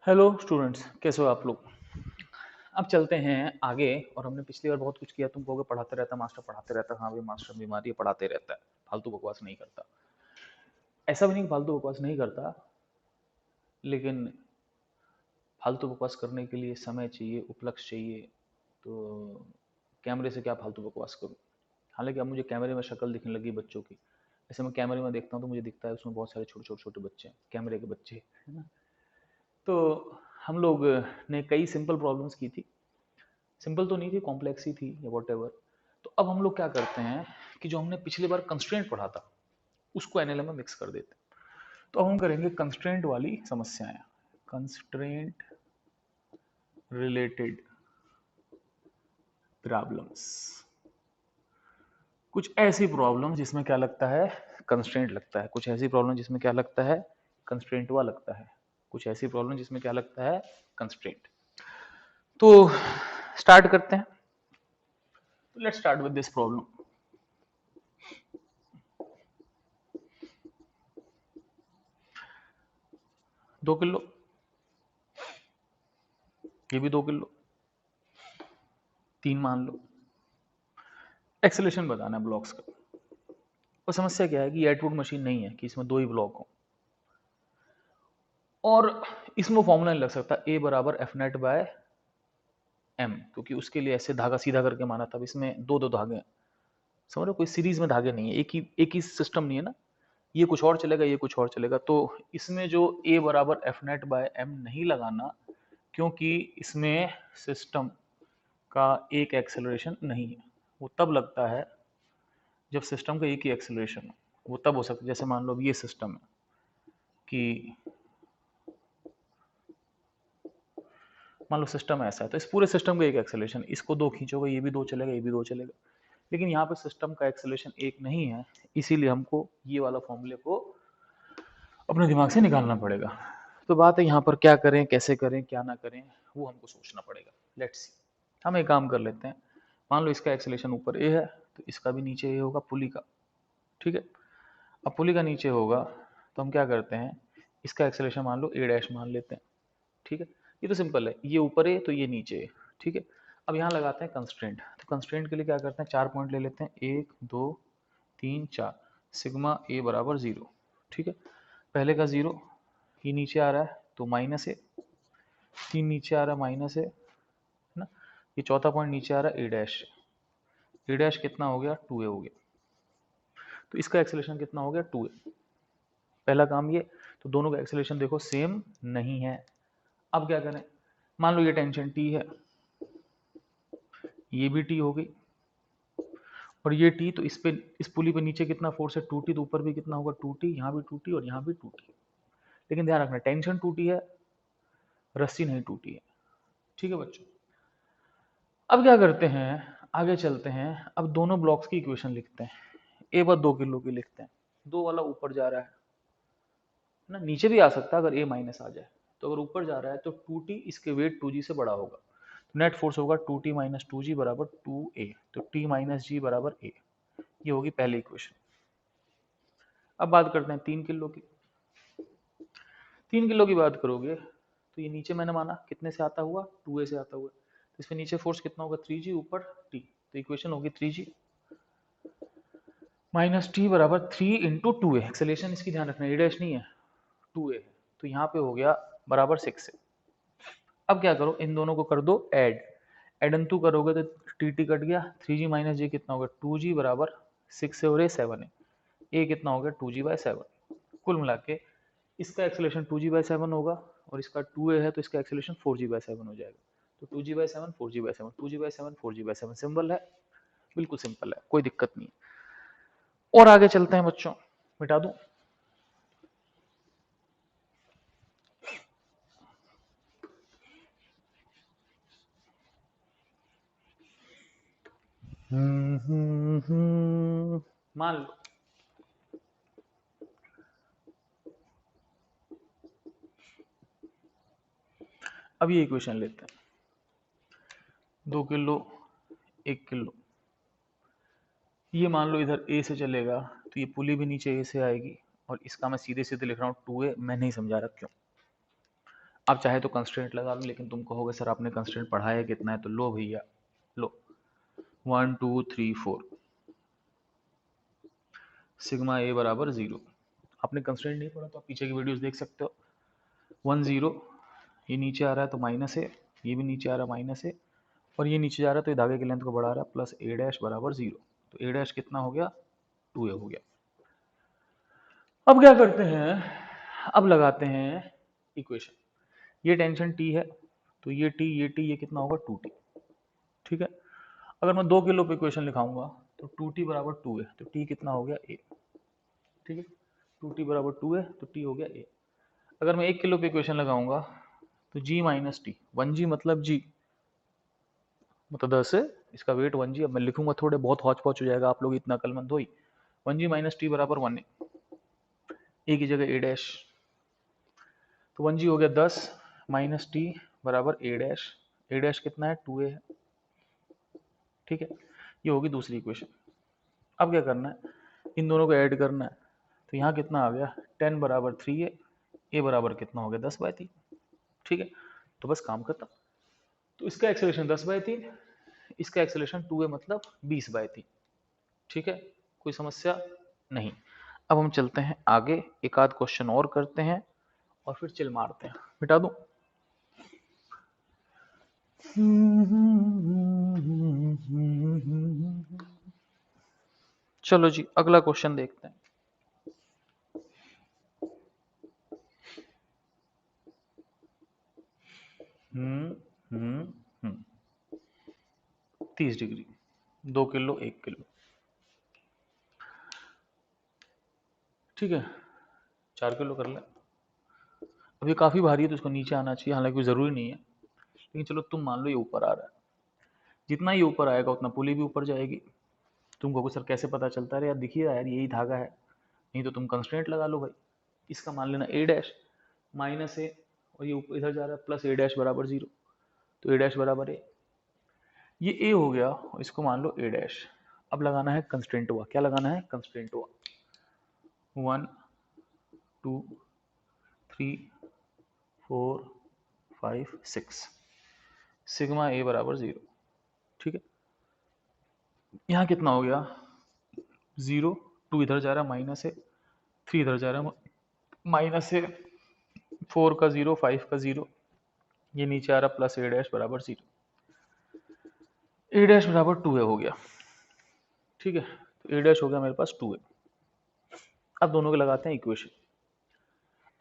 Hello students, कैसे हो आप लोग। अब चलते हैं आगे। और हमने पिछली बार बहुत कुछ किया। तुम कहोगे पढ़ाते रहता मास्टर, पढ़ाते रहता। हाँ भाई, मास्टर बीमारी है, पढ़ाते रहता है, फालतू बकवास नहीं करता। ऐसा भी नहीं कि फालतू बकवास नहीं करता, लेकिन फालतू बकवास करने के लिए समय चाहिए, उपलक्ष्य चाहिए। तो कैमरे से क्या फालतू बकवास करूँ। हालांकि अब मुझे कैमरे में शक्ल दिखने लगी बच्चों की। ऐसे मैं कैमरे में देखता हूँ तो मुझे दिखता है उसमें बहुत सारे छोटे छोटे छोटे बच्चे हैं, कैमरे के बच्चे, है ना। तो हम लोग ने कई सिंपल प्रॉब्लम्स की थी। सिंपल तो नहीं थी, कॉम्प्लेक्स ही थी या वॉट एवर। तो अब हम लोग क्या करते हैं कि जो हमने पिछली बार कंस्ट्रेंट पढ़ा था उसको एनएलएम में मिक्स कर देते हैं। तो अब हम करेंगे कंस्ट्रेंट वाली समस्याएं, कंस्ट्रेंट रिलेटेड प्रॉब्लम्स। कुछ ऐसी प्रॉब्लम जिसमें क्या लगता है, कंस्ट्रेंट लगता है। कुछ ऐसी प्रॉब्लम जिसमें क्या लगता है, कंस्ट्रेंट हुआ लगता है। कुछ ऐसी प्रॉब्लम जिसमें क्या लगता है, कंस्ट्रेंट। तो स्टार्ट करते हैं। तो let's start with this problem. 2 kilo, ये भी 2 किलो, 3 मान लो। एक्सेलेरेशन बताना है ब्लॉक्स का। और समस्या क्या है कि एटवुड मशीन नहीं है कि इसमें 2 ही ब्लॉक हो। और इसमें फॉर्मूला नहीं लग सकता ए बराबर एफ नेट बाय एम, क्योंकि उसके लिए ऐसे धागा सीधा करके माना था। इसमें दो दो धागे हैं, समझ रहे हो, कोई सीरीज में धागे नहीं है, एक ही सिस्टम नहीं है ना। ये कुछ और चलेगा, ये कुछ और चलेगा। तो इसमें जो ए बराबर एफ नेट बाय एम नहीं लगाना, क्योंकि इसमें सिस्टम का एक एक्सेलरेशन नहीं है। वो तब लगता है जब सिस्टम का एक ही एक्सेलरेशन हो। वो तब हो सकता है जैसे मान लो ये सिस्टम है कि मान लो सिस्टम ऐसा है, तो इस पूरे सिस्टम का एक एक्सेलरेशन, इसको 2 खींचोगे, ये भी 2 चलेगा, ये भी 2 चलेगा। लेकिन यहाँ पे सिस्टम का एक्सेलरेशन एक नहीं है, इसीलिए हमको ये वाला फॉर्मूले को अपने दिमाग से निकालना पड़ेगा। तो बात है यहाँ पर क्या करें, कैसे करें, क्या ना करें, वो हमको सोचना पड़ेगा। लेट्स सी, हम एक काम कर लेते हैं। मान लो इसका एक्सेलरेशन ऊपर ए है, तो इसका भी नीचे ए होगा पुली का। ठीक है। अब पुली का नीचे होगा, तो हम क्या करते हैं, इसका एक्सेलरेशन मान लो ए डैश मान लेते हैं। ठीक है। ये तो सिंपल है, ये ऊपर है तो ये नीचे है। ठीक है। अब यहाँ लगाते हैं कंस्ट्रेंट। तो कंस्ट्रेंट के लिए क्या करते हैं, 4 पॉइंट ले लेते हैं, 1 2 3 4। सिग्मा ए बराबर 0। ठीक है। पहले का 0, ये नीचे आ रहा है तो माइनस है, 3 नीचे आ रहा है माइनस है ना। ये चौथा पॉइंट नीचे आ रहा है ए डैश। ए डैश कितना हो गया, 2a हो गया। तो इसका एक्सेलरेशन कितना हो गया, 2a। पहला काम ये। तो दोनों का एक्सेलरेशन देखो सेम नहीं है। अब क्या करें, मान लो ये टेंशन टी है, ये भी टी हो गई, और ये टी, तो इस पुली पे नीचे कितना फोर्स है, 2t। तो ऊपर भी कितना होगा, 2t, यहाँ भी 2t और यहाँ भी 2t। लेकिन ध्यान रखना, टेंशन टूटी है, रस्सी नहीं टूटी है। ठीक है बच्चों। अब क्या करते हैं, आगे चलते हैं। अब दोनों ब्लॉक्स की इक्वेशन लिखते हैं। ए बस 2 किलो की लिखते हैं। 2 वाला ऊपर जा रहा है ना, नीचे भी आ सकता है अगर ए माइनस आ जाए। तो अगर ऊपर जा रहा है तो 2t, इसके वेट 2g से बड़ा होगा, तो नेट फोर्स होगा 2t माइनस 2g बराबर 2a। तो t माइनस जी बराबर a। ये होगी पहली इक्वेशन। अब बात करते हैं 3 किलो की। 3 किलो की बात करोगे तो ये नीचे मैंने माना कितने से आता हुआ, 2a से आता हुआ। तो इसमें नीचे फोर्स कितना होगा, 3g, ऊपर t। तो इक्वेशन होगी 3g माइनस टी बराबर 3 इंटू 2a। एक्सेलेरेशन इसकी ध्यान रखना, ए डैश नहीं है, 2a है। तो यहाँ पे हो गया बराबर 6 है। अब क्या करो, इन दोनों को कर दो ऐड। एडन 2 करोगे तो टी टी कट गया, 3g माइनस जी कितना होगा, 2g बराबर 6 है, और ये 7 है। ए कितना हो गया, 2g/7। कुल मिला के इसका एक्सेलरेशन 2g/7 होगा, और इसका 2a है तो इसका एक्सेलरेशन 4g/7 हो जाएगा। तो 2g/7 4g/7, 2g/7 4g/7 simple है, बिल्कुल सिंपल है, कोई दिक्कत नहीं। और आगे चलते हैं बच्चों, मिटा दूं। मान लो अब ये इक्वेशन लेते हैं, 2 किलो, 1 किलो। ये मान लो इधर ए से चलेगा, तो ये पुली भी नीचे ए से आएगी, और इसका मैं सीधे सीधे लिख रहा हूँ 2a, मैं नहीं समझा रहा क्यों। आप चाहे तो कंस्ट्रेंट लगा लो, लेकिन तुम कहोगे सर आपने कंस्ट्रेंट पढ़ाया कितना है, तो लो भैया लो 1 2 3 4 सिग्मा ए बराबर 0। आपने कंस्ट्रेंट नहीं पढ़ा तो आप पीछे की वीडियोस देख सकते हो। 1 0, ये नीचे आ रहा है तो माइनस है, ये भी नीचे आ रहा है माइनस है, और ये नीचे जा रहा है तो ये धागे की लेंथ को बढ़ा रहा है, प्लस ए डैश बराबर 0। तो ए डैश कितना हो गया, 2a हो गया। अब क्या करते हैं, अब लगाते हैं इक्वेशन। ये टेंशन t है तो ये t ये कितना होगा 2t। ठीक है, अगर मैं 2 किलो पे इक्वेशन लिखाऊंगा तो 2t बराबर 2 है, तो t कितना हो गया a। ठीक है, 2t बराबर 2 है तो t हो गया a। अगर मैं 1 किलो पे इक्वेशन लगाऊंगा तो g माइनस टी, 1g मतलब g मतलब 10 है, इसका वेट 1g। अब मैं लिखूंगा थोड़े बहुत हौच पौच हो जाएगा, आप लोग इतना कल मत हो ही। 1g माइनस टी बराबर 1 है, a की जगह a डैश, तो 1g हो गया 10 माइनस टी बराबर a डैश। a डैश कितना है 2a है। ठीक है, ये होगी दूसरी इक्वेशन। अब क्या करना है, इन दोनों को ऐड करना है, तो यहाँ कितना आ गया 10 बराबर 3a, a बराबर कितना हो गया 10/3। ठीक है, तो बस काम खत्म। तो इसका एक्सेलरेशन 10/3, इसका एक्सेलरेशन 2a मतलब 20/3। ठीक है, कोई समस्या नहीं। अब हम चलते हैं आगे, एक आध क्वेश्चन और करते हैं और फिर चिल मारते हैं। मिटा दूं? चलो जी अगला क्वेश्चन देखते हैं। हम्म 30 डिग्री, 2 किलो 1 किलो। ठीक है, 4 किलो कर ले। अब ये काफी भारी है तो इसको नीचे आना चाहिए, हालांकि कोई जरूरी नहीं है, लेकिन चलो तुम मान लो ये ऊपर आ रहा है। जितना ये ऊपर आएगा उतना पुली भी ऊपर जाएगी। तुम कहोगे सर कैसे पता चलता है? यार दिखिए यार यही धागा है, नहीं तो तुम कंस्ट्रेंट लगा लो भाई। इसका मान लेना ए डैश माइनस ए, और ये ऊपर इधर जा रहा है प्लस ए डैश बराबर 0, तो ए डैश बराबर ए। ये ए हो गया, इसको मान लो ए डैश। अब लगाना है कंस्ट्रेंट हुआ। क्या लगाना है? कंस्ट्रेंट हुआ। 1 2 3 4 5 6 सिग्मा ए बराबर 0। ठीक है, यहाँ कितना हो गया 0, 2 इधर जा रहा है माइनस है, 3 इधर जा रहा है माइनस है, 4 का 0 5 का 0, ये नीचे आ रहा प्लस ए डैश बराबर 0। ए डैश बराबर 2a हो गया। ठीक है, तो ए डैश हो गया मेरे पास 2a। अब दोनों के लगाते हैं इक्वेशन।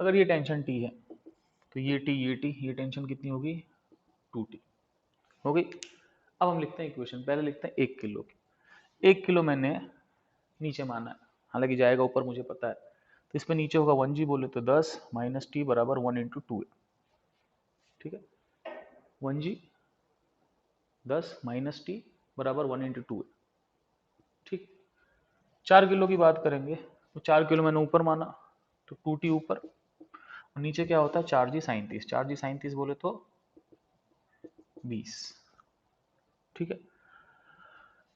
अगर ये टेंशन t है तो ये t ये टेंशन कितनी होगी 2t हो गई। अब हम लिखते हैं इक्वेशन। पहले लिखते हैं 1 किलो की। 1 किलो मैंने नीचे माना है, हालांकि जाएगा ऊपर मुझे पता है, तो इस पे नीचे होगा 1g बोले तो 10 माइनस टी बराबर 1 इंटू 2a। ठीक है, 1g 10 माइनस टी बराबर 1 इंटू 2a। ठीक, 4 किलो की बात करेंगे तो 4 किलो मैंने ऊपर माना तो 2t ऊपर, और नीचे क्या होता है 4g साइन 30। 4g साइन 30 बोले तो 20। ठीक है,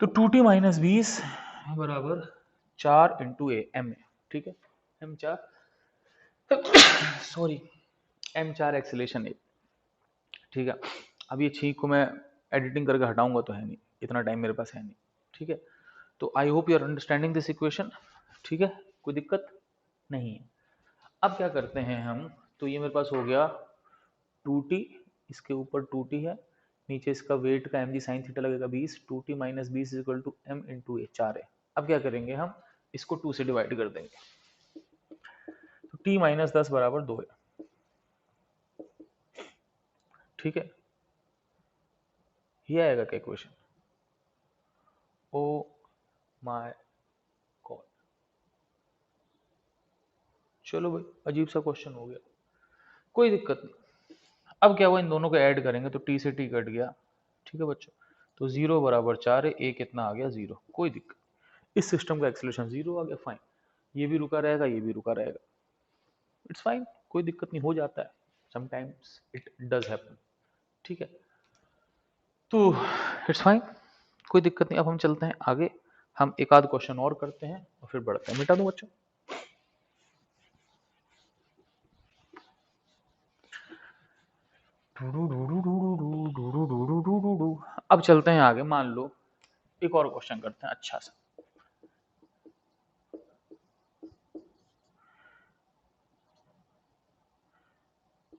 तो 2t माइनस 20 बराबर 4 इंटू ए एम ए। ठीक है, m 4 sorry m 4 acceleration a. ठीक है, अब ये छींक को मैं एडिटिंग करके हटाऊंगा तो है नहीं, इतना टाइम मेरे पास है नहीं। ठीक है, तो I hope you are understanding this equation. ठीक है, कोई दिक्कत नहीं है। अब क्या करते हैं हम, तो ये मेरे पास हो गया 2t, इसके ऊपर 2t है, नीचे इसका वेट का mg साइन थीटा लगेगा 20, 2t minus 20 equal to m into A 4 है। अब क्या करेंगे हम, इसको 2 से डिवाइड कर देंगे, तो t माइनस 10 बराबर 2 है। ठीक है, ये आएगा क्या इक्वेशन? ओ माय गॉड, चलो भाई अजीब सा क्वेश्चन हो गया, कोई दिक्कत नहीं। अब क्या हुआ, इन दोनों को ऐड करेंगे तो t से t कट गया। ठीक है बच्चों, तो 0 बराबर 4 है, a कितना आ गया 0, कोई दिक्कत। इस सिस्टम का एक्सेलरेशन 0 आ गया, फाइन। ये भी रुका रहेगा, ये भी रुका रहेगा, इट्स फाइन, कोई दिक्कत नहीं, हो जाता है, समटाइम्स इट डज हैपन। ठीक है, तो इट्स फाइन, कोई दिक्कत नहीं। अब हम चलते हैं आगे, हम एक आध क्वेश्चन और करते हैं और फिर बढ़ते हैं। मिटा दूं बच्चों? अब चलते हैं आगे। मान लो एक और क्वेश्चन करते हैं अच्छा सा।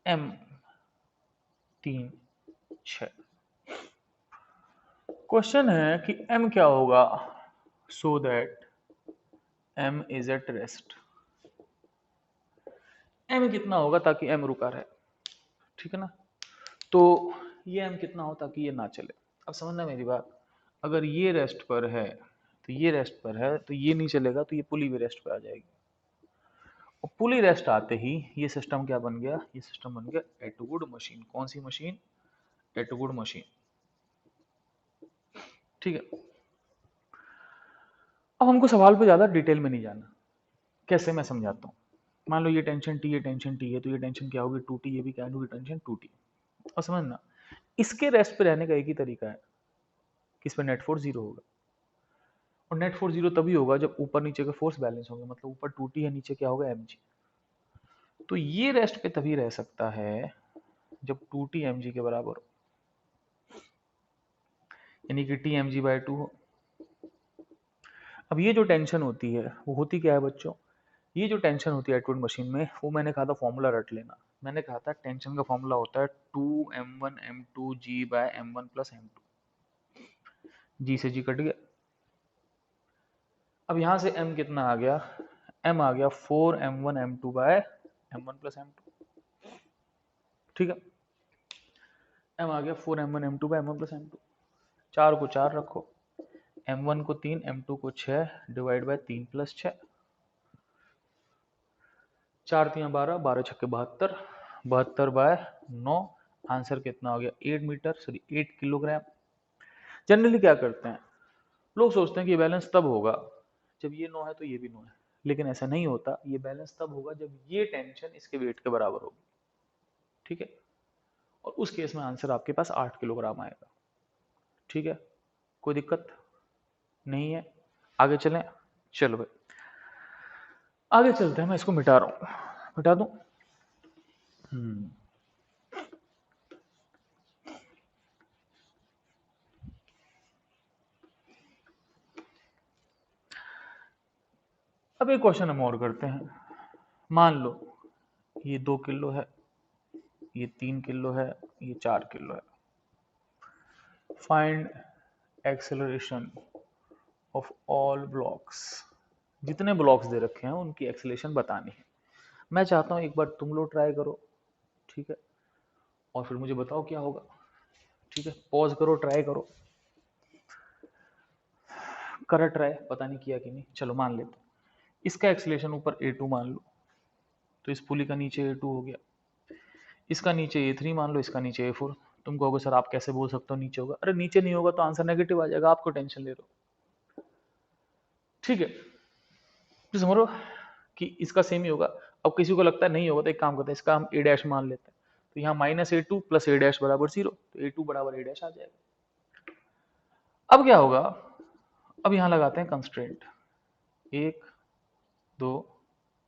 m 3 6 क्वेश्चन है कि m क्या होगा, so that m is at rest. m कितना होगा ताकि m रुका रहे, ठीक है ना। तो ये m कितना हो ताकि ये ना चले। अब समझना मेरी बात, अगर ये रेस्ट पर है तो ये रेस्ट पर है, तो ये नहीं चलेगा, तो ये पुली भी रेस्ट पर आ जाएगी। और पुली रेस्ट आते ही ये सिस्टम क्या बन गया, ये सिस्टम बन गया एटवुड मशीन। कौन सी मशीन, एटवुड मशीन, ठीक है। अब हमको सवाल पे ज्यादा डिटेल में नहीं जाना, कैसे मैं समझाता हूँ। मान लो ये टेंशन टी, ये टेंशन टी है, तो ये टेंशन क्या होगी, 2T, ये भी क्या होगी, टेंशन 2T। और समझना, इसके रेस्ट पे रहने का एक ही तरीका है कि इस पे नेट फोर्स 0 होगा। और नेट फोर्स 0 तभी होगा जब ऊपर नीचे के फोर्स बैलेंस होंगे, मतलब ऊपर 2T है, नीचे क्या होगा, mg। तो ये रेस्ट पे तभी रह सकता है जब 2T mg के बराबर हो, यानी कि T mg/2 हो। अब ये जो टेंशन होती है वो होती क्या है बच्चों, ये जो टेंशन होती है एटवुड मशीन में, वो मैंने कहा था फॉर्मूला रट लेना। मैंने कहा था टेंशन का फॉर्मूला होता है 2m1m2g/m1+m2। जी से जी कट गया। अब यहां से m कितना आ गया, m आ गया 4m1m2/m1+m2, ठीक है। m आ गया 4m1m2/m1+m2। 4 को 4 रखो, m1 को 3, m2 को 6, डिवाइड बाय 3 + 6, 4 3 12, 12 छक्के 72, 72/9। आंसर कितना हो गया, 8 मीटर, सॉरी 8 किलोग्राम। जनरली क्या करते हैं लोग, सोचते हैं कि ये बैलेंस तब होगा जब ये 9 है तो ये भी 9 है, लेकिन ऐसा नहीं होता। ये बैलेंस तब होगा जब ये टेंशन इसके वेट के बराबर होगी, ठीक है। और उस केस में आंसर आपके पास 8 किलोग्राम आएगा, ठीक है। कोई दिक्कत नहीं है, आगे चलें। चलो भाई आगे चलते हैं, मैं इसको मिटा रहा हूँ, मिटा दूं। अब एक क्वेश्चन हम और करते हैं। मान लो ये 2 किलो है, ये 3 किलो है, ये 4 किलो है। Find acceleration of all blocks. जितने ब्लॉक्स दे रखे हैं उनकी एक्सेलरेशन बतानी है। मैं चाहता हूं एक बार तुम लोग ट्राई करो, ठीक है, और फिर मुझे बताओ क्या होगा, ठीक है। पॉज करो, ट्राई करो, करा ट्राई, पता नहीं किया कि नहीं। चलो मान लेते, इसका एक्सेलरेशन ऊपर a2 मान लो, तो इस पुली का नीचे a2 हो गया। इसका नीचे a3 मान लो, इसका नीचे a4। तुम कहोगे सर आप कैसे बोल सकते हो नीचे होगा, अरे नीचे नहीं होगा तो आंसर नेगेटिव आ जाएगा, आपको टेंशन ले लो, ठीक है। तो समझो कि इसका सेम ही होगा। अब किसी को लगता है नहीं होगा तो एक काम करते हैं, इसका हम a डैश मान लेते हैं। तो यहाँ -a2 + a डैश बराबर 0, तो a2 बराबर a डैश आ जाएगा। अब क्या होगा, अब यहाँ लगाते हैं कंस्ट्रेंट, 1 2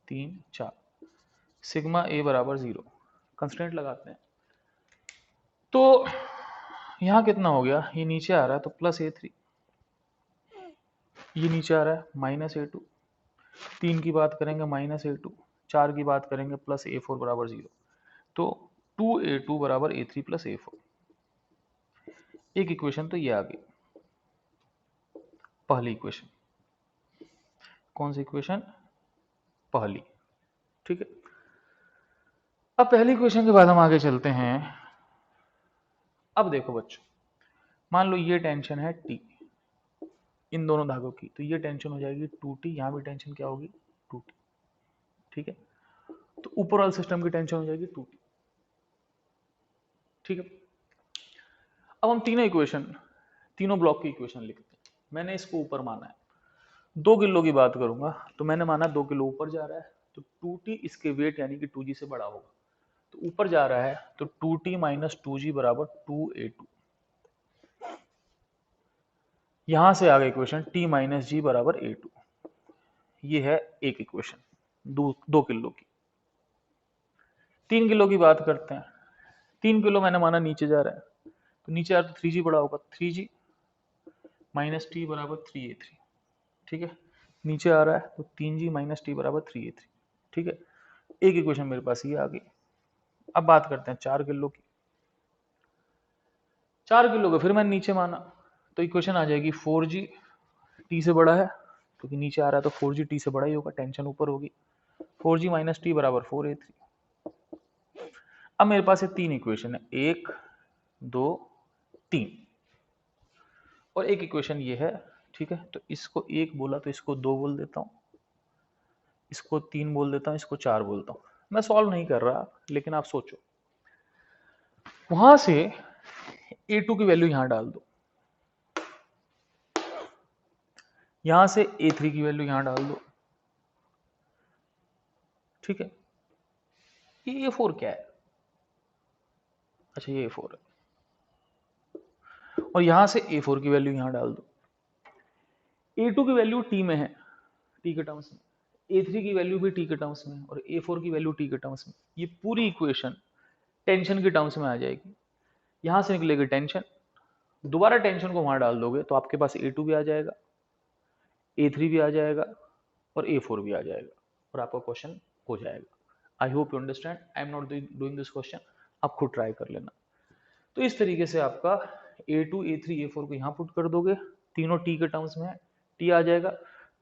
3 4, सिग्मा a बराबर 0, कंस्ट्रेंट लगाते हैं। तो यहाँ कितना हो गया, ये नीचे आ रहा है तो +a3, ये नीचे आ रहा है -a2, 3 की बात करेंगे -a2, 4 की बात करेंगे +a4 बराबर 0। तो 2a2 बराबर a3 + a4। एक इक्वेशन तो ये आ गई, पहली इक्वेशन। कौन सी इक्वेशन, पहली, ठीक है। अब पहली इक्वेशन के बाद हम आगे चलते हैं। अब देखो बच्चों, मान लो ये टेंशन है T इन दोनों धागों की, तो ये टेंशन हो जाएगी 2T, यहाँ भी टेंशन क्या होगी 2T, ठीक है। तो ऊपर वाले सिस्टम की टेंशन हो जाएगी 2T, ठीक है। अब हम तीनों इक्वेशन, तीनों ब्लॉक की इक्वेशन लिखते हैं। मैंने इसको ऊपर माना है, 2 किलो की बात करूंगा तो मैंने माना 2 किलो ऊपर जा रहा है, तो 2T इसके वेट यानी कि 2G से बड़ा होगा। तो ऊपर जा रहा है तो 2T - 2G बराबर 2a2। यहां से आ गई इक्वेशन T - G बराबर a2। ये है एक इक्वेशन 2 किलो की। 3 किलो की बात करते हैं। 3 किलो मैंने माना नीचे जा रहा है, तो नीचे आ तो 3g बड़ा होगा, 3g माइनस टी बराबर 3a3। ठीक है, नीचे आ रहा है तो 3g माइनस टी बराबर 3a3। ठीक है, एक इक्वेशन मेरे पास ये आ गई। अब बात करते हैं 4 किलो की। 4 किलो का फिर मैंने नीचे माना, तो इक्वेशन आ जाएगी 4g टी से बड़ा है, क्योंकि नीचे आ रहा है तो 4g टी से बड़ा ही होगा, टेंशन ऊपर होगी। 4g माइनस टी बराबर 4a3। अब मेरे पास ये 3 इक्वेशन है, 1 2 3, और एक इक्वेशन ये है। ठीक है, तो इसको 1 बोला तो इसको 2 बोल देता हूँ, इसको 3 बोल देता हूँ, इसको 4 बोलता हूँ। मैं सॉल्व नहीं कर रहा, लेकिन आप सोचो, वहां से a2 की वैल्यू यहां डाल दो, यहां से a3 की वैल्यू यहां डाल दो। ठीक है, ये a4 क्या है? अच्छा, ये a4 है, और यहां से a4 की वैल्यू यहां डाल दो। a2 की वैल्यू t में है, t के टर्म्स में, a3 की वैल्यू भी t के टर्म्स में, और a4 की वैल्यू t के टर्म्स में। ये पूरी इक्वेशन टेंशन के टर्म्स में आ जाएगी। यहां से निकलेगी टेंशन, दोबारा टेंशन को वहां डाल दोगे तो आपके पास a2 भी आ जाएगा, a3 भी आ जाएगा, और a4 भी आ जाएगा, और आपका क्वेश्चन हो जाएगा। आई hope you understand, I am not doing this question, आप खुद ट्राई कर लेना। तो इस तरीके से आपका a2 a3 a4 को यहाँ पुट कर दोगे, तीनों t के टर्म्स में है, t आ जाएगा,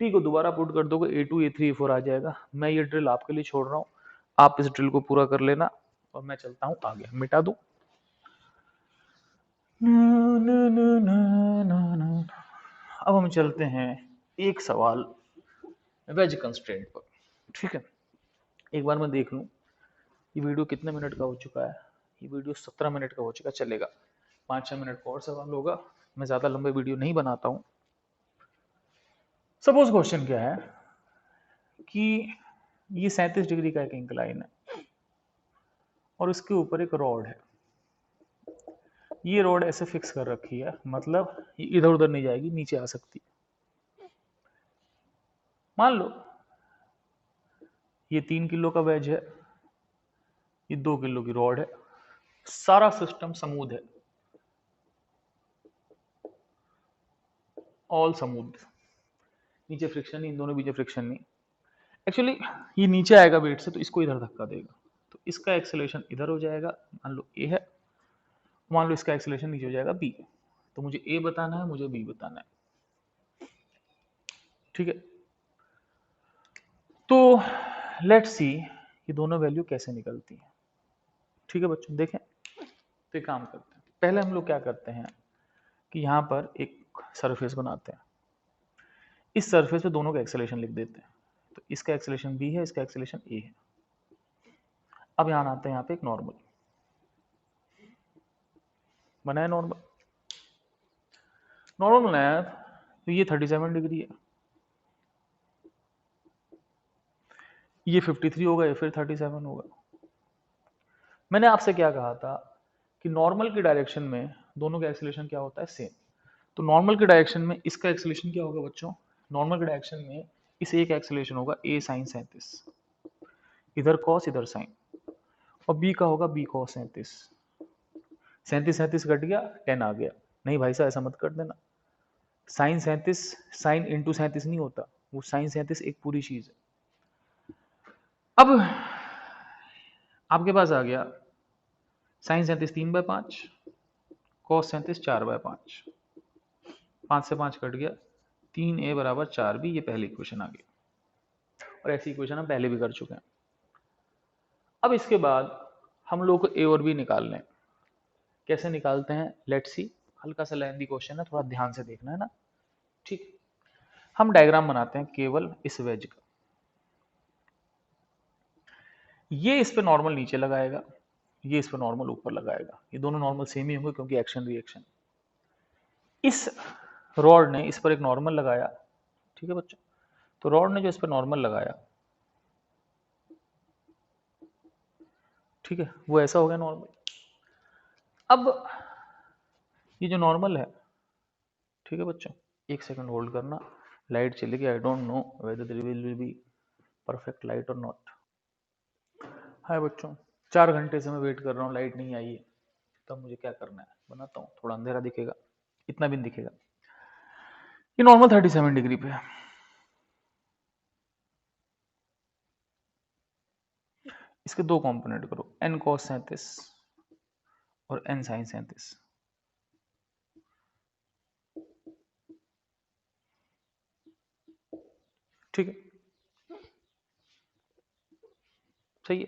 t को दोबारा पुट कर दोगे, a2 a3 a4 आ जाएगा। मैं ये ड्रिल आपके लिए छोड़ रहा हूँ, आप इस ड्रिल को पूरा कर लेना, और मैं चलता हूँ आगे, मिटा दूं। अब हम चलते हैं एक सवाल वेज कंस्ट्रेंट पर। ठीक है, एक बार मैं देख लूं ये वीडियो कितने मिनट का हो चुका है। ये वीडियो 17 मिनट का हो चुका है, चलेगा 5-6 मिनट का और सवाल होगा, मैं ज़्यादा लंबे वीडियो नहीं बनाता हूँ। सपोज क्वेश्चन क्या है कि ये 37 डिग्री का एक इंक्लाइन है, और उसके ऊपर एक रॉड है। ये रॉड ऐसे फिक्स कर रखी है, मतलब ये इधर उधर नहीं जाएगी, नीचे आ सकती है। मान लो ये 3 किलो का वेज है, ये 2 किलो की रॉड है, सारा सिस्टम स्मूथ है, ऑल स्मूथ, नीचे फ्रिक्शन नहीं, इन दोनों बीच फ्रिक्शन नहीं। एक्चुअली ये नीचे आएगा वेट से तो इसको इधर धक्का देगा, तो इसका एक्सेलरेशन इधर हो जाएगा, मान लो ए है, मान लो इसका एक्सेलरेशन नीचे हो जाएगा बी। तो मुझे ए बताना है, मुझे बी बताना है। ठीक है, तो लेट्स सी ये दोनों वैल्यू कैसे निकलती है। ठीक है बच्चों, देखें, तो एक काम करते हैं, पहले हम लोग क्या करते हैं कि यहाँ पर एक सरफेस बनाते हैं, इस सरफेस पे दोनों का एक्सेलरेशन लिख देते हैं। तो इसका एक्सेलरेशन बी है, इसका एक्सेलरेशन ए है। अब यहाँ आते हैं, यहाँ पे एक नॉर्मल बनाया, नॉर्मल नॉर्मल बनाया, तो ये 37 डिग्री है, ये 53 होगा, या फिर 37 होगा। मैंने आपसे क्या कहा था कि नॉर्मल की डायरेक्शन में दोनों का एक्सेलरेशन क्या होता है, सेम। तो नॉर्मल की डायरेक्शन में इसका एक्सेलरेशन क्या होगा बच्चों, नॉर्मल की डायरेक्शन में इस एक एक्सेलरेशन होगा a sin 37, इधर cos इधर sin, और b का होगा b cos 37। 37 घट गया, 10 आ गया। नहीं भाई साहब, ऐसा मत कर देना, साइन 37 साइन इंटू 37 नहीं होता, वो साइन 37 एक पूरी चीज है। अब आपके पास आ गया साइन 37 3/5, कॉस 37 4/5, 5 से 5 कट गया, 3a बराबर 4b, ये पहली इक्वेशन आ गई, और ऐसी इक्वेशन हम पहले भी कर चुके हैं। अब इसके बाद हम लोग को ए और बी निकालने, कैसे निकालते हैं लेट्स सी। हल्का सा लेंथी क्वेश्चन है, थोड़ा ध्यान से देखना है ना। ठीक, हम डायग्राम बनाते हैं केवल इस वेज का, ये इस पे नॉर्मल नीचे लगाएगा, ये इस पे नॉर्मल ऊपर लगाएगा, ये दोनों नॉर्मल सेम ही होंगे क्योंकि एक्शन रिएक्शन। इस रॉड ने इस पर एक नॉर्मल लगाया, ठीक है बच्चों, तो रॉड ने जो इस पर नॉर्मल लगाया, ठीक है, वो ऐसा हो गया नॉर्मल। अब ये जो नॉर्मल है, ठीक है बच्चों, एक सेकंड होल्ड करना, लाइट चली गई, I don't know whether there will be perfect light और नॉट। हाय बच्चों, 4 घंटे से मैं वेट कर रहा हूँ, लाइट नहीं आई है, तब मुझे क्या करना है, बनाता हूँ, थोड़ा अंधेरा दिखेगा, इतना भी नहीं दिखेगा। ये नॉर्मल 37 डिग्री पे है। इसके दो कंपोनेंट करो, n cos 37 और n sin 37। ठीक है, सही है।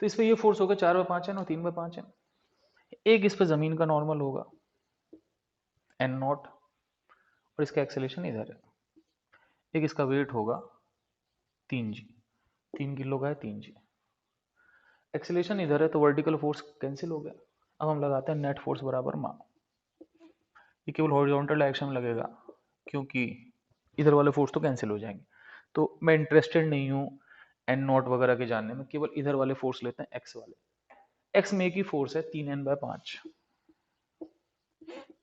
तो इस पे ये फोर्स होगा 4/5 और 3/5। एक इस पे जमीन का नॉर्मल होगा n नॉट, और इसका एक्सेलेरेशन इधर है। एक इसका वेट होगा 3g, 3 किलो का है 3g। एक्सेलेरेशन इधर है तो वर्टिकल फोर्स कैंसिल हो गया। अब हम लगाते हैं नेट फोर्स बराबर मा, ये केवल हॉरिजॉन्टल डायरेक्शन में लगेगा क्योंकि इधर वाले फोर्स तो कैंसिल हो जाएंगे। तो मैं इंटरेस्टेड नहीं हूँ एन नॉट वगैरह के जानने में, केवल इधर वाले फोर्स लेते हैं एक्स वाले। एक्स में एक ही फोर्स है 3n/5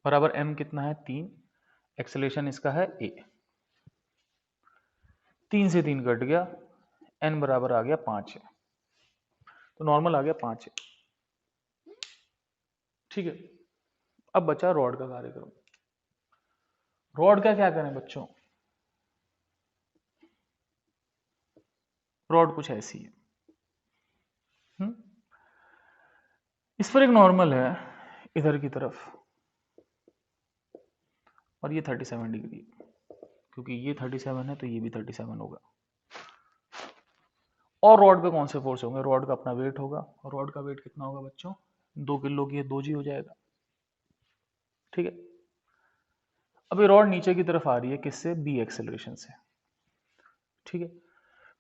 बराबर m कितना है 3, एक्सेलेरेशन इसका है a। 3 से 3 कट गया, n बराबर आ गया 5 है, तो नॉर्मल आ गया 5 है। ठीक है, अब बचा रॉड का कार्यक्रम। रॉड का क्या करें बच्चों, रॉड कुछ ऐसी है। इस पर एक नॉर्मल है इधर की तरफ, और ये 37 डिग्री, क्योंकि ये 37 है तो ये भी 37 होगा। और रॉड पे कौन से फोर्स होंगे, रॉड का अपना वेट होगा, और रॉड का वेट कितना होगा बच्चों, 2 किलो की है, 2g हो जाएगा। ठीक है, अब ये रॉड नीचे की तरफ आ रही है किससे, बी एक्सेलरेशन से। ठीक है,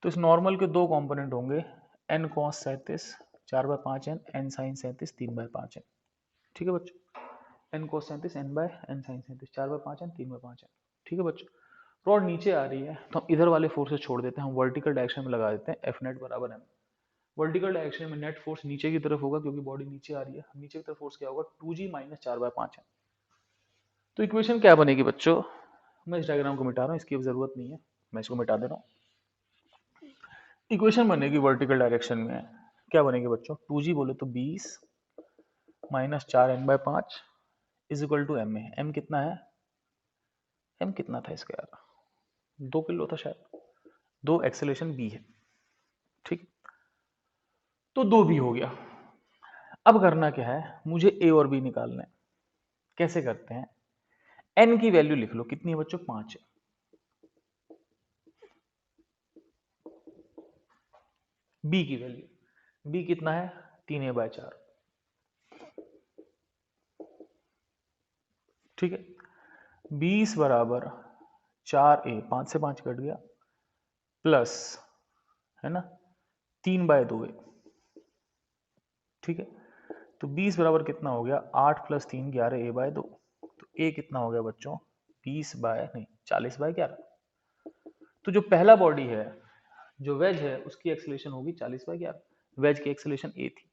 तो इस नॉर्मल के दो कंपोनेंट होंगे, n cos 37 4/5n, n sin 37 3/5n। ठीक है बच्चों, n cos 37 n sin 37 4/5n 3/5n। ठीक है बच्चों, रॉड नीचे आ रही है तो हम इधर वाले फोर्स से छोड़ देते हैं, हम वर्टिकल डायरेक्शन में लगा देते हैं एफ नेट बराबर m। वर्टिकल डायरेक्शन में नेट फोर्स नीचे की तरफ होगा क्योंकि बॉडी नीचे आ रही है, नीचे की तरफ फोर्स क्या होगा 2g - 4/5n। तो इक्वेशन क्या बनेगी बच्चों, मैं इस डायग्राम को मिटा रहा हूँ, इसकी अब जरूरत नहीं है, मैं इसको मिटा दे रहा हूँ। इक्वेशन बनेगी वर्टिकल डायरेक्शन में, क्या बनेगी बच्चों, 2g बोले तो 20 - 4n/5 is equal to m है। m कितना है, m कितना था इसका यार, 2 किलो था शायद, 2 एक्सेलेरेशन b है। ठीक, तो 2b हो गया। अब करना क्या है, मुझे a और b निकालना है। कैसे करते हैं, n की वैल्यू लिख लो, कितनी है बच्चों, 5 है। b की वैल्यू, b कितना है 3a/4। ठीक है, 20 बराबर 4a, 5 से 5 कट गया, प्लस है ना 3/2a। ठीक है, तो 20 बराबर कितना हो गया, 8 + 3 11 a/2। तो a कितना हो गया बच्चों, 40/11। तो जो पहला बॉडी है, जो वेज है, उसकी एक्सेलरेशन होगी 40/11। वेज की एक्सेलरेशन a थी।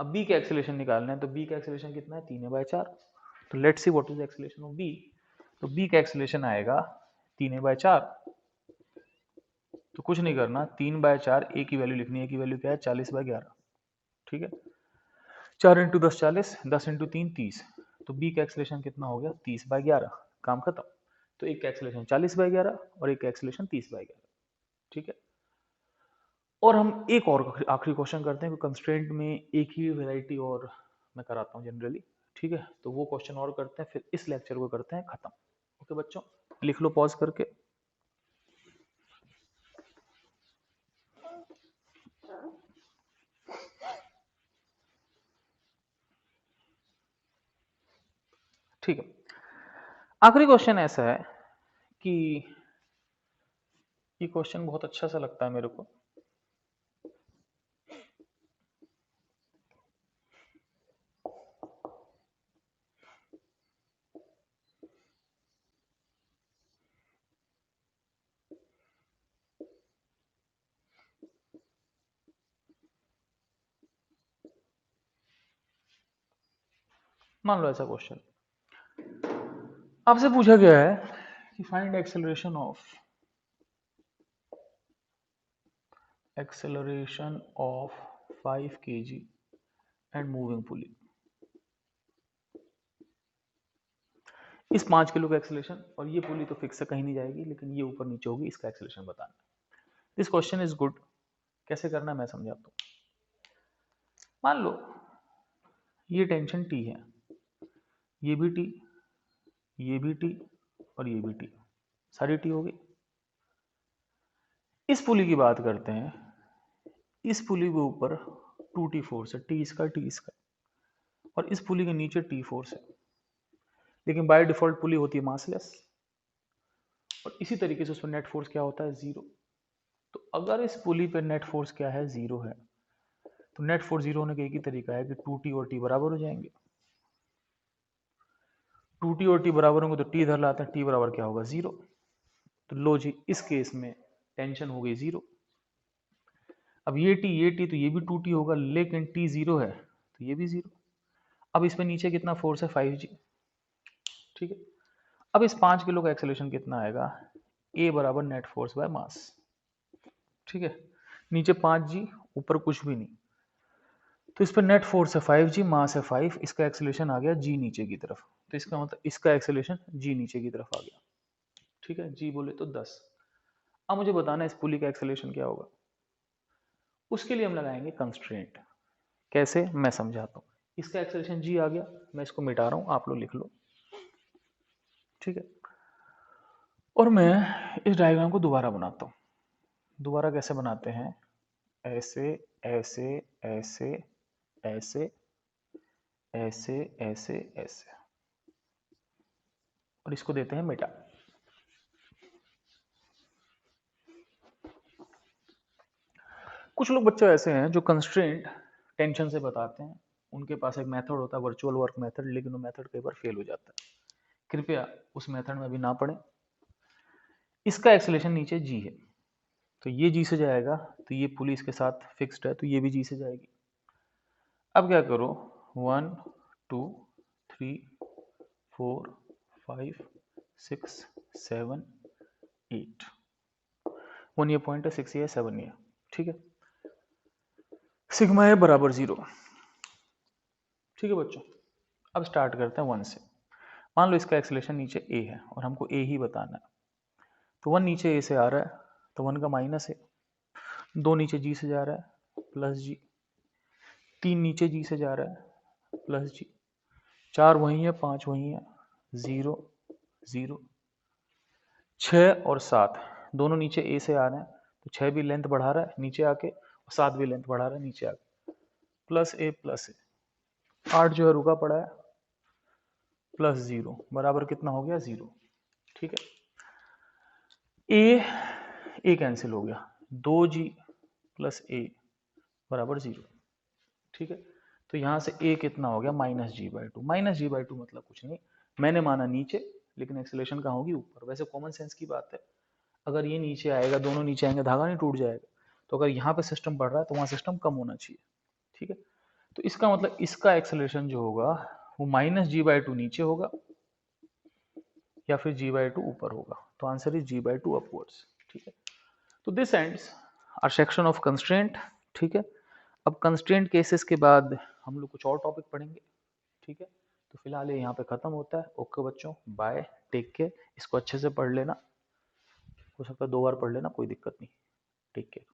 अब b का एक्सेलरेशन निकालना है, तो b का एक्सेलरेशन कितना है 3a/4। तो let's see what is the acceleration of b। तो b का एक्सेलरेशन आएगा 3a/4। तो कुछ नहीं करना, 3/4 a की वैल्यू लिखनी है, की वैल्यू क्या है 40/11। ठीक है, 4 × 10 40, 10 × 3 30। तो b का एक्सेलरेशन कितना हो गया 30/11, काम खत्म। तो एक का एक्सेलरेशन 40/11 और एक का एक्सेलरेशन 30/11। ठीक है, और हम एक और आखिरी क्वेश्चन करते हैं, कंस्ट्रेंट में एक ही वैरायटी और मैं कराता हूँ जनरली। ठीक है, तो वो क्वेश्चन और करते हैं, फिर इस लेक्चर को करते हैं खत्म। ओके बच्चों, लिख लो पॉज करके। ठीक है, आखिरी क्वेश्चन ऐसा है कि ये क्वेश्चन बहुत अच्छा सा लगता है मेरे को। मान लो ऐसा क्वेश्चन आपसे पूछा गया है कि find acceleration of acceleration of 5 kg and moving pulley. इस 5 किलो का एक्सेलरेशन, और ये पुली तो फिक्स है, कहीं नहीं जाएगी, लेकिन ये ऊपर नीचे होगी, इसका एक्सेलरेशन बताना। This question is good. कैसे करना है मैं समझाता हूँ। मान लो ये टेंशन टी है, ये भी टी, ये भी टी और ये भी टी, सारी टी हो गई। इस पुली की बात करते हैं। इस पुली के ऊपर 2t फोर्स है, टी इसका टी इसका, और इस पुली के नीचे टी फोर्स है, लेकिन बाय डिफॉल्ट पुली होती है मासलेस, और इसी तरीके से उस पर नेट फोर्स क्या होता है, जीरो। तो अगर इस पुली पे नेट फोर्स क्या है, जीरो है, तो नेट फोर्स जीरो होने का एक ही तरीका है कि 2t और t बराबर हो जाएंगे। 2t और t बराबर होंगे तो t इधर लाते हैं, t बराबर क्या होगा, जीरो। तो लो जी, इस केस में टेंशन हो गई जीरो। अब ये t तो ये भी 2t होगा, लेकिन t जीरो है तो ये भी जीरो। अब इस पे नीचे कितना फोर्स है, 5g। ठीक है, अब इस 5 किलो का एक्सेलरेशन कितना आएगा, a बराबर नेट फोर्स बाय मास। ठीक है, नीचे 5g, ऊपर कुछ भी नहीं, तो इस पर नेट फोर्स है 5g, मास है 5, इसका एक्सेलरेशन आ गया g नीचे की तरफ। तो इसका मतलब इसका एक्सेलरेशन g नीचे की तरफ आ गया। ठीक है, g बोले तो 10। अब मुझे बताना है इस पुली का एक्सेलरेशन क्या होगा। उसके लिए हम लगाएंगे कंस्ट्रेंट। कैसे, मैं समझाता हूँ। इसका एक्सेलरेशन g आ गया, मैं इसको मिटा रहा हूँ, आप लोग लिख लो। ठीक है, और मैं इस डायग्राम को दोबारा बनाता हूँ। दोबारा कैसे बनाते हैं, ऐसे ऐसे ऐसे ऐसे ऐसे ऐसे ऐसे, और इसको देते हैं मिटा। कुछ लोग बच्चे ऐसे हैं जो कंस्ट्रेंट टेंशन से बताते हैं, उनके पास एक मेथड होता है वर्चुअल वर्क मेथड, लेकिन वो मेथड कई बार फेल हो जाता है। कृपया उस मेथड में अभी ना पढ़ें। इसका एक्सेलरेशन नीचे जी है, तो ये जी से जाएगा, तो ये पुली इसके साथ फिक्स्ड है, तो ये भी जी से जाएगी। अब क्या करो, 1 2 3 4 5 6 7 8, 1 ये पॉइंट है, 6 ये 7 ये। ठीक है, सिग्मा ए बराबर 0। ठीक है बच्चों, अब स्टार्ट करते हैं 1 से। मान लो इसका एक्सेलरेशन नीचे a है और हमको a ही बताना है, तो 1 नीचे a से आ रहा है, तो 1 का माइनस है, 2 नीचे g से जा रहा है प्लस g, 3 नीचे g से जा रहा है प्लस g, 4 वहीं है, 5 वहीं है, 0 0, 6 और 7 दोनों नीचे a से आ रहे हैं, तो 6 भी लेंथ बढ़ा रहा है नीचे आके, और 7 भी लेंथ बढ़ा रहा है नीचे आके, प्लस a प्लस a, 8 जो है रुका पड़ा है, प्लस 0 बराबर कितना हो गया, 0। ठीक है, a कैंसिल हो गया, 2g प्लस a बराबर 0। ठीक है, तो यहां से a कितना हो गया, minus g by two. Minus g by two मतलब कुछ नहीं, मैंने माना नीचे, लेकिन एक्सेलरेशन कहाँ होगी, ऊपर। वैसे कॉमन सेंस की बात है, अगर ये नीचे आएगा, दोनों नीचे आएंगे, धागा नहीं टूट जाएगा। तो अगर यहाँ पे सिस्टम बढ़ रहा है तो वहाँ सिस्टम कम होना चाहिए। ठीक है, तो इसका मतलब इसका एक्सेलरेशन जो होगा वो माइनस जी बाई टू नीचे होगा, या फिर जी बाई टू ऊपर होगा। तो answer is g by two upwards. ठीक है, तो this ends our section of constraint. ठीक है, अब कंस्ट्रेंट केसेस के बाद हम लोग कुछ और टॉपिक पढ़ेंगे। ठीक है, तो फिलहाल ये यहाँ पे खत्म होता है। ओके बच्चों, बाय, टेक केयर। इसको अच्छे से पढ़ लेना, हो सकता है 2 बार पढ़ लेना, कोई दिक्कत नहीं। Take care.